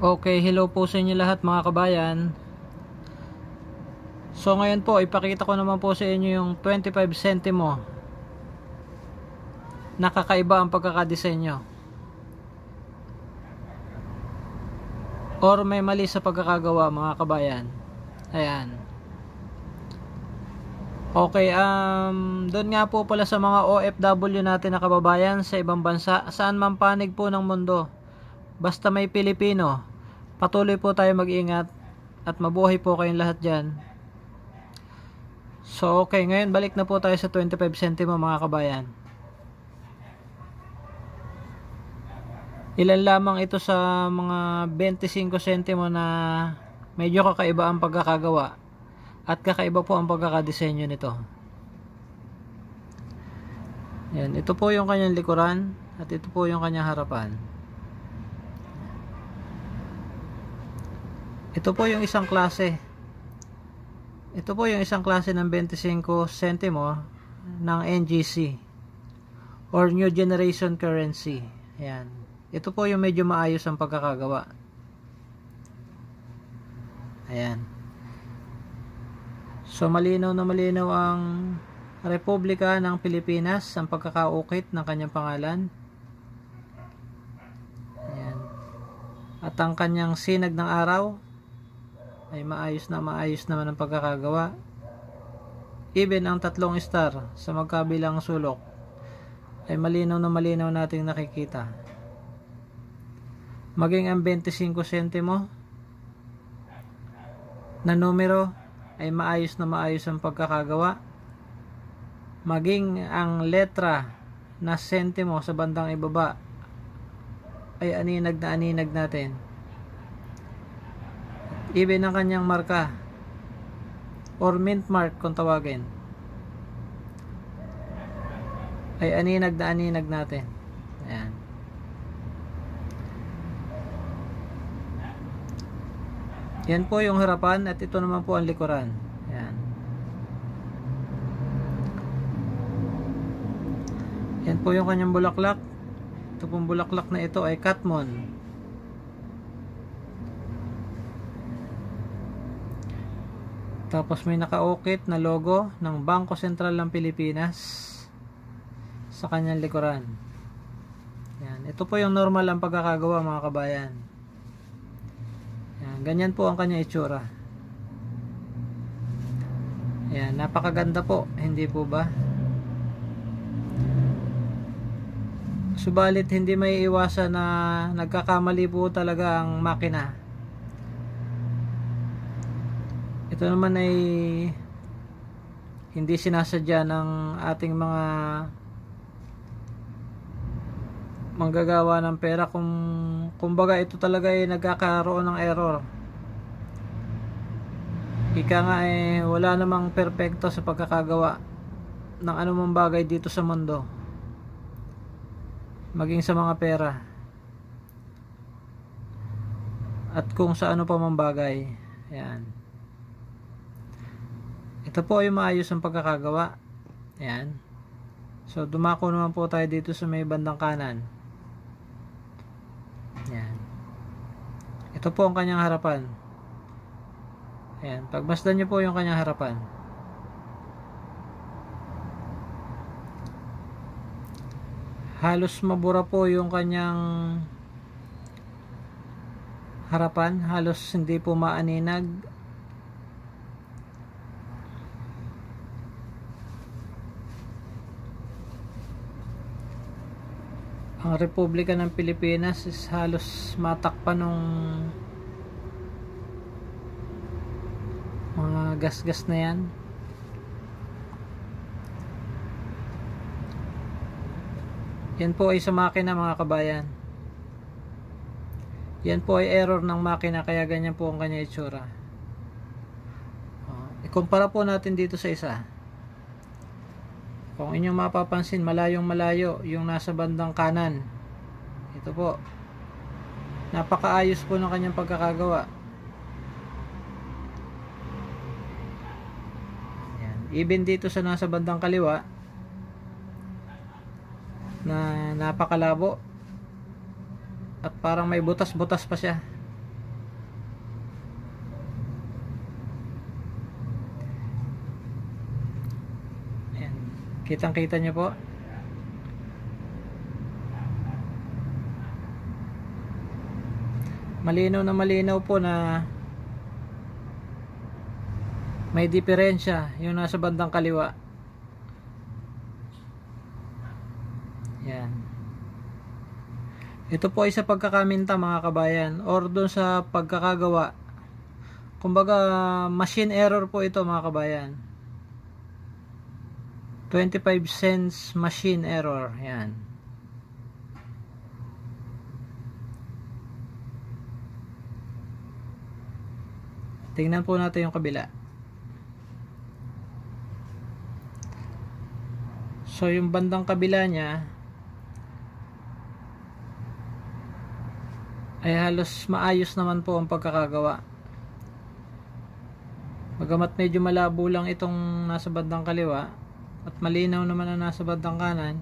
Okay, hello po sa inyo lahat mga kabayan. So ngayon po, ipakita ko naman po sa inyo yung 25 centimo. Nakakaiba ang pagkakadesenyo. Or may mali sa pagkakagawa mga kabayan. Ayan. Okay, doon nga po pala sa mga OFW natin na kababayan sa ibang bansa, saan man panig po ng mundo. Basta may Pilipino, patuloy po tayo mag-ingat at mabuhay po kayong lahat dyan. So okay, ngayon balik na po tayo sa 25 centimo mga kabayan. Ilan lamang ito sa mga 25 centimo na medyo kakaiba ang pagkakagawa at kakaiba po ang pagkakadesenyo nito. Yan, ito po yung kanyang likuran at ito po yung kanyang harapan. Ito po yung isang klase. Ito po yung isang klase ng 25 centimo ng NGC or New Generation Currency. Ayan. Ito po yung medyo maayos ang pagkakagawa. Ayan. So malinaw na malinaw ang Republika ng Pilipinas, ang pagkakaukit ng kanyang pangalan. Ayan. At ang kanyang sinag ng araw ay maayos naman ang pagkakagawa. Even ang tatlong star sa magkabilang sulok ay malinaw na malinaw nating nakikita. Maging ang 25 centimo na numero ay maayos na maayos ang pagkakagawa. Maging ang letra na sentimo sa bandang ibaba ay aninag na aninag natin. Even ang kanyang marka or mint mark kung tawagin ay aninag na aninag natin. Ayan. Yan po yung harapan at ito naman po ang likuran. Ayan. Yan po yung kanyang bulaklak. Ito pong bulaklak na ito ay Katmon. Tapos may nakaukit na logo ng Bangko Sentral ng Pilipinas sa kanyang likuran. Yan. Ito po yung normal ang pagkakagawa mga kabayan. Yan. Ganyan po ang kanyang itsura. Yan. Napakaganda po. Hindi po ba? Subalit hindi may iwasan na nagkakamali po talaga ang makina. Ito naman ay hindi sinasadya ng ating mga manggagawa ng pera. Kumbaga ito talaga ay nagkakaroon ng error. Ika nga wala namang perpekto sa pagkakagawa ng anumang bagay dito sa mundo, maging sa mga pera at kung sa ano pa mang bagay. Ayan. Ito po ay maayos ang pagkakagawa. Ayan. So dumako naman po tayo dito sa may bandang kanan. Ayan. Ito po ang kanyang harapan. Ayan. Pagmasdan nyo po yung kanyang harapan. Halos mabura po yung kanyang harapan. Halos hindi po maaninag. Ang Republika ng Pilipinas is halos matakpan ng mga gas-gas na yan. Yan po ay sa makina mga kabayan. Yan po ay error ng makina, kaya ganyan po ang kanya itsura. Ikumpara po natin dito sa isa. Kung inyong mapapansin, malayong malayo yung nasa bandang kanan. Ito po. Napakaayos po ng kanyang pagkakagawa. Yan. Even dito sa nasa bandang kaliwa, na napakalabo at parang may butas-butas pa siya. Kitang kita nyo po. Malinaw na malinaw po na may diferensya yung nasa bandang kaliwa. Yan. Ito po ay sa pagkakaminta mga kabayan, or dun sa pagkakagawa. Kumbaga machine error po ito mga kabayan. 25 cents machine error. Yan. Tingnan po natin yung kabila. So yung bandang kabila niya ay halos maayos naman po ang pagkakagawa. Bagamat medyo malabo lang itong nasa bandang kaliwa at malinaw naman ang nasa bandang kanan,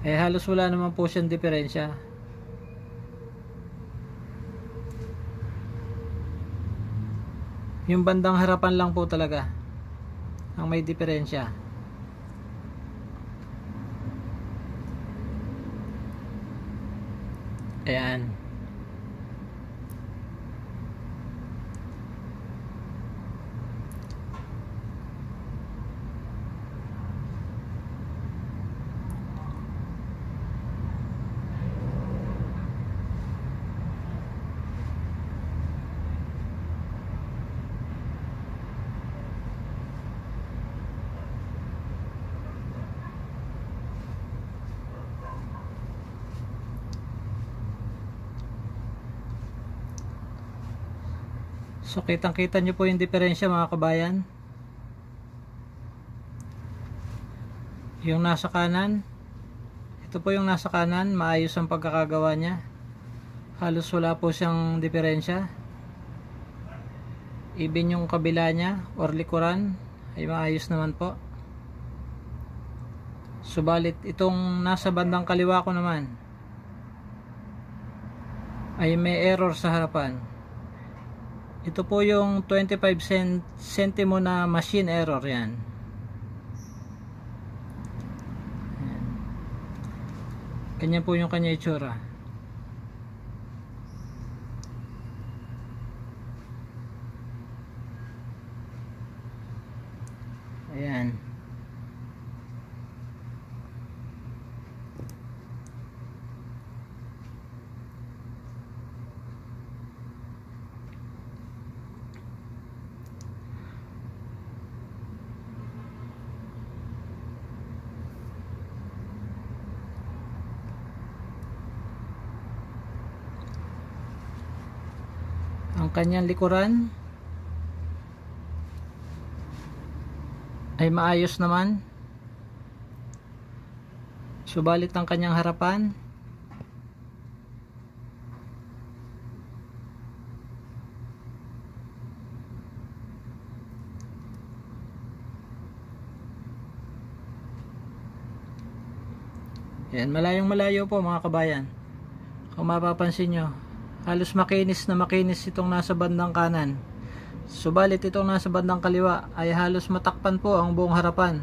eh halos wala naman po siyang diferensya. Yung bandang harapan lang po talaga ang may diferensya. Ayan. So kitang kita nyo po yung diferensya mga kabayan. Yung nasa kanan, ito po yung nasa kanan, maayos ang pagkakagawa niya. Halos wala po siyang diferensya. Even yung kabila niya or likuran ay maayos naman po. Subalit itong nasa bandang kaliwa ko naman ay may error sa harapan. Ito po yung 25 centimo na machine error. Yan. Ganyan po yung kanya itsura. Ayan. Ang kanyang likuran ay maayos naman. Subalit ang kanyang harapan yan, malayong malayo po mga kabayan. Kung mapapansin nyo, halos makinis na makinis itong nasa bandang kanan. Subalit itong nasa bandang kaliwa ay halos matakpan po ang buong harapan.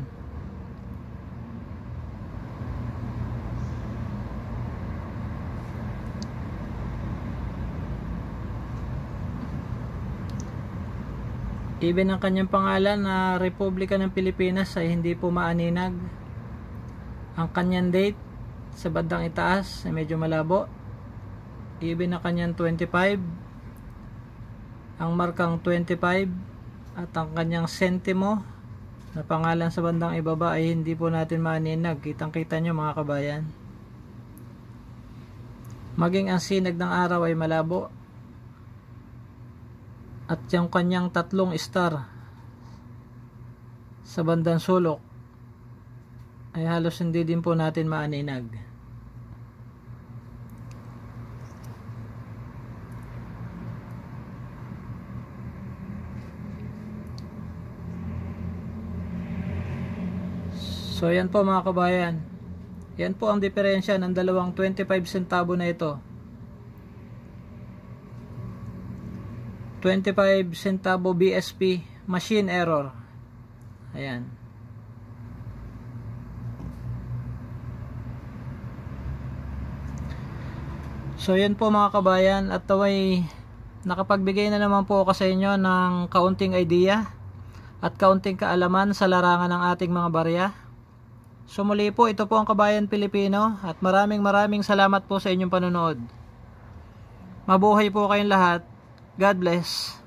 Even ang kanyang pangalan na Republika ng Pilipinas ay hindi po maaninag. Ang kanyang date sa bandang itaas ay medyo malabo. Even ang kanyang 25, ang markang 25 at ang kanyang sentimo na pangalan sa bandang ibaba ay hindi po natin maaninag. Kitang kita nyo mga kabayan. Maging ang sinag ng araw ay malabo. At yung kanyang 3 star sa bandang sulok ay halos hindi din po natin maaninag. So yan po mga kabayan, yan po ang diferensya ng dalawang 25 centavo na ito. 25 centavo BSP, machine error. Ayan. So yun po mga kabayan, at naway nakapagbigay na naman po ako sa inyo ng kaunting idea at kaunting kaalaman sa larangan ng ating mga barya. So muli po, ito po ang Kabayan Pilipino, at maraming salamat po sa inyong panonood. Mabuhay po kayong lahat. God bless.